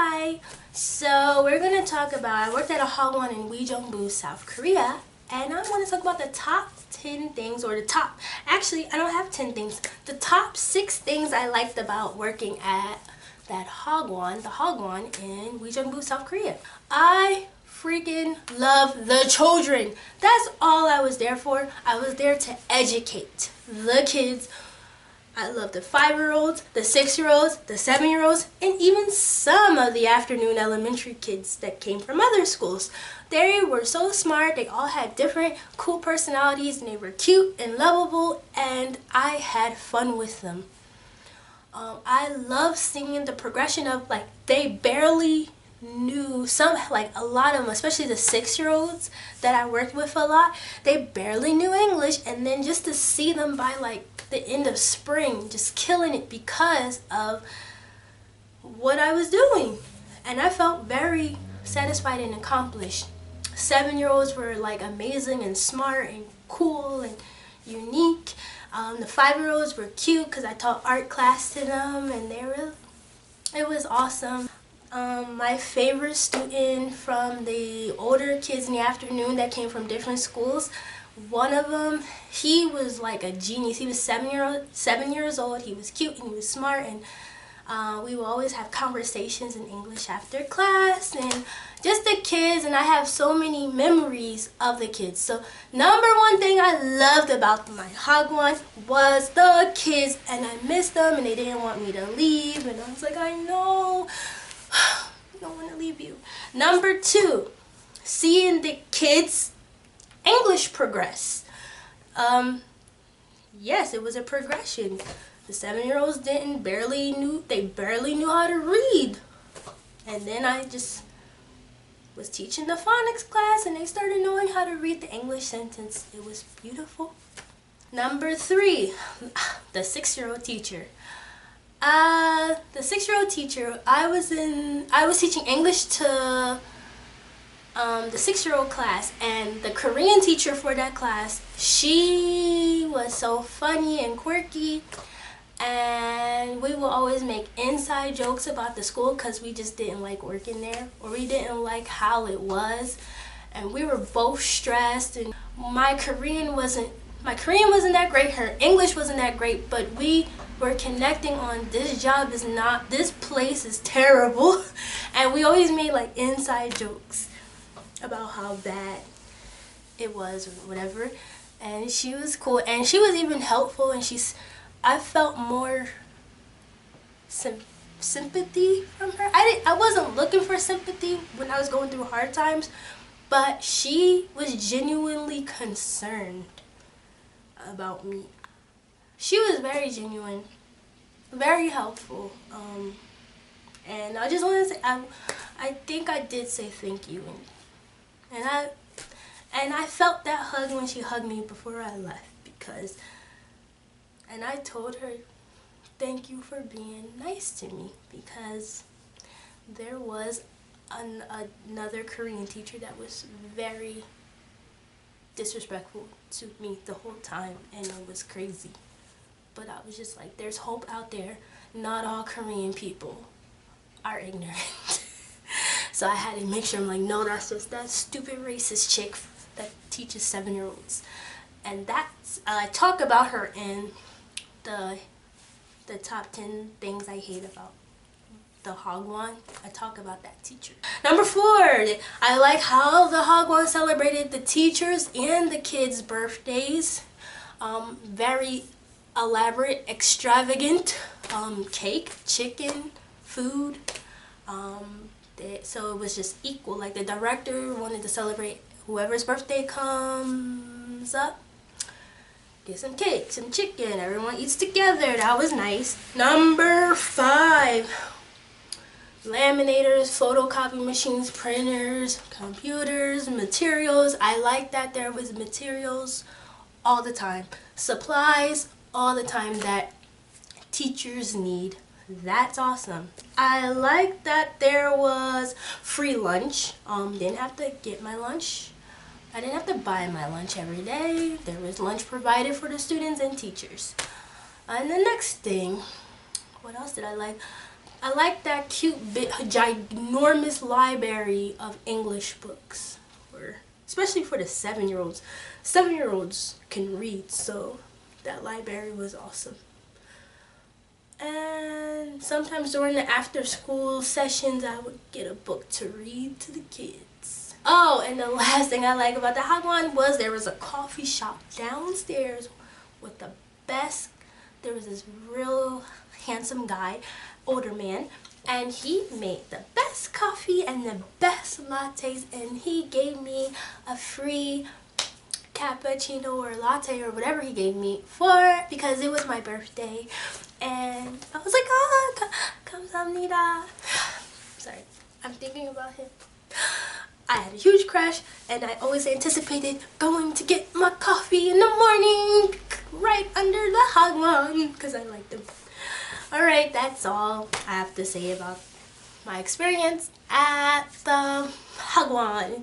Hi! So we're going to talk about, I worked at a Hagwon in Uijeongbu, South Korea, and I want to talk about the top 10 things, or the top, actually I don't have 10 things, the top 6 things I liked about working at that Hagwon, the Hagwon in Uijeongbu, South Korea. I freaking love the children. That's all I was there for. I was there to educate the kids. I love the 5-year-olds, the 6-year-olds, the 7-year-olds, and even some of the afternoon elementary kids that came from other schools. They were so smart. They all had different cool personalities, and they were cute and lovable, and I had fun with them. I love seeing the progression of, like, they barely knew, a lot of them, especially the 6-year-olds that I worked with a lot, they barely knew English, and then just to see them by like the end of spring just killing it because of what I was doing, and I felt very satisfied and accomplished. 7-year-olds were like amazing and smart and cool and unique. The 5-year-olds were cute because I taught art class to them, and it was awesome. My favorite student from the older kids in the afternoon that came from different schools, one of them, he was like a genius. He was 7 years old. He was cute and he was smart, and we would always have conversations in English after class, and just the kids, and I have so many memories of the kids. So number one thing I loved about my Hagwon was the kids, and I missed them, and they didn't want me to leave, and I was like, I know, I don't want to leave you. Number 2, seeing the kids' English progress. Yes, it was a progression. The 7-year-olds barely knew how to read, and then I just was teaching the phonics class, and they started knowing how to read the English sentence. It was beautiful. Number 3, the 6-year-old teacher. The 6-year-old teacher, I was teaching English to the 6-year-old class, and the Korean teacher for that class, she was so funny and quirky, and we will always make inside jokes about the school because we just didn't like working there, or we didn't like how it was, and we were both stressed, and my Korean wasn't that great, her English wasn't that great, but we were connecting on this place is terrible, and we always made like inside jokes about how bad it was or whatever, and she was cool, and she was even helpful, and I felt more sympathy from her. I wasn't looking for sympathy when I was going through hard times, but she was genuinely concerned about me. She was very genuine, very helpful, and I just want to say, I think I did say thank you, and I felt that hug when she hugged me before I left, and I told her thank you for being nice to me, because there was another Korean teacher that was very disrespectful to me the whole time, and it was crazy. But I was just like, there's hope out there. Not all Korean people are ignorant. So I had to make sure, I'm like, no, that's just that stupid racist chick that teaches 7-year-olds. And I talk about her in the top 10 things I hate about the Hagwon. I talk about that teacher. Number 4, I like how the Hagwon celebrated the teachers and the kids' birthdays. Very elaborate, extravagant cake, chicken, food. So it was just equal. Like, the director wanted to celebrate whoever's birthday comes up. Get some cake, some chicken, everyone eats together. That was nice. Number 5, laminators, photocopy machines, printers, computers, materials. I like that there was materials all the time. Supplies all the time that teachers need. That's awesome. I like that there was free lunch. Didn't have to get my lunch. I didn't have to buy my lunch every day. There was lunch provided for the students and teachers. And the next thing, what else did I like? I like that cute, big, ginormous library of English books, especially for the 7-year-olds. 7-year-olds can read, so that library was awesome. And sometimes during the after-school sessions, I would get a book to read to the kids. Oh, and the last thing I like about the Hagwon was there was a coffee shop downstairs with the best. There was this real handsome guy, older man, and he made the best coffee and the best lattes, and he gave me a free cappuccino or latte or whatever he gave me because it was my birthday. And I was like, oh, 감사합니다. Sorry, I'm thinking about him. I had a huge crush, and I always anticipated going to get my coffee in the morning right under the Hagwon because I liked him. Alright, that's all I have to say about my experience at the Hagwon.